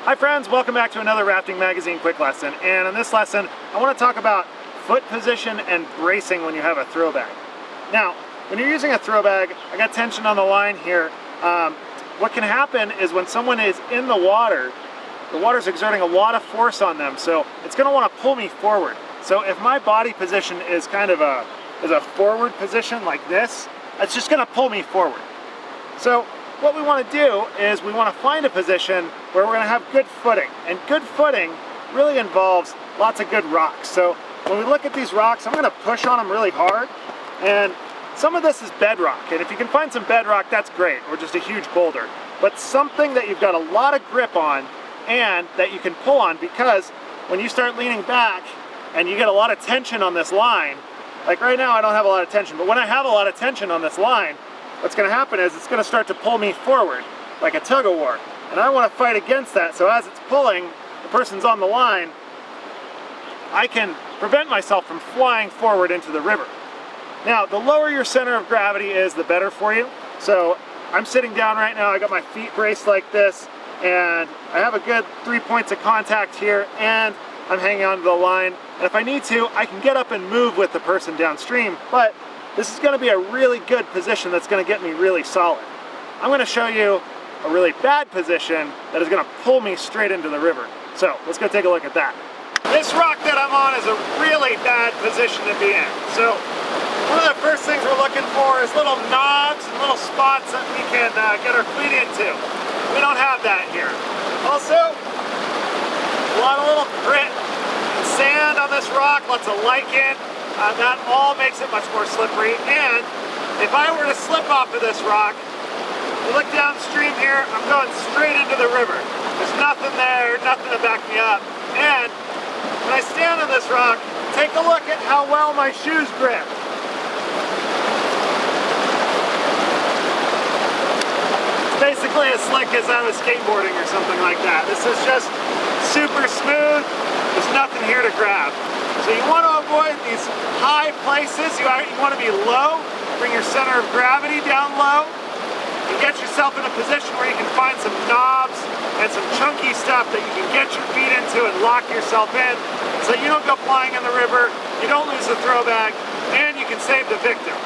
Hi friends, welcome back to another Rafting Magazine quick lesson. And in this lesson, I want to talk about foot position and bracing when you have a throw bag. Now, when you're using a throw bag, I got tension on the line here. What can happen is when someone is in the water's exerting a lot of force on them, so it's going to want to pull me forward. So if my body position is kind of a forward position like this, it's just going to pull me forward. So what we want to do is we want to find a position where we're going to have good footing. And good footing really involves lots of good rocks. So when we look at these rocks, I'm going to push on them really hard. And some of this is bedrock. And if you can find some bedrock, that's great, or just a huge boulder. But something that you've got a lot of grip on and that you can pull on, because when you start leaning back and you get a lot of tension on this line, like right now I don't have a lot of tension, but when I have a lot of tension on this line, what's going to happen is it's going to start to pull me forward like a tug of war. And I want to fight against that, so as it's pulling, the person's on the line, I can prevent myself from flying forward into the river. Now, the lower your center of gravity is, the better for you. So I'm sitting down right now, I got my feet braced like this, and I have a good 3 points of contact here, and I'm hanging onto the line. And if I need to, I can get up and move with the person downstream, but this is going to be a really good position that's going to get me really solid. I'm going to show you a really bad position that is going to pull me straight into the river. So let's go take a look at that. This rock that I'm on is a really bad position to be in. So one of the first things we're looking for is little knobs and little spots that we can get our feet into. We don't have that here. Also, a lot of little grit and sand on this rock, lots of lichen. That all makes it much more slippery. And if I were to slip off of this rock, you look downstream here, I'm going straight into the river. There's nothing there, nothing to back me up. And when I stand on this rock, take a look at how well my shoes grip. It's basically as slick as I was skateboarding or something like that. This is just super smooth. There's nothing here to grab. So you want to avoid these high places. You want to be low, bring your center of gravity down low, and get yourself in a position where you can find some knobs and some chunky stuff that you can get your feet into and lock yourself in, so you don't go flying in the river, you don't lose the throw bag, and you can save the victim.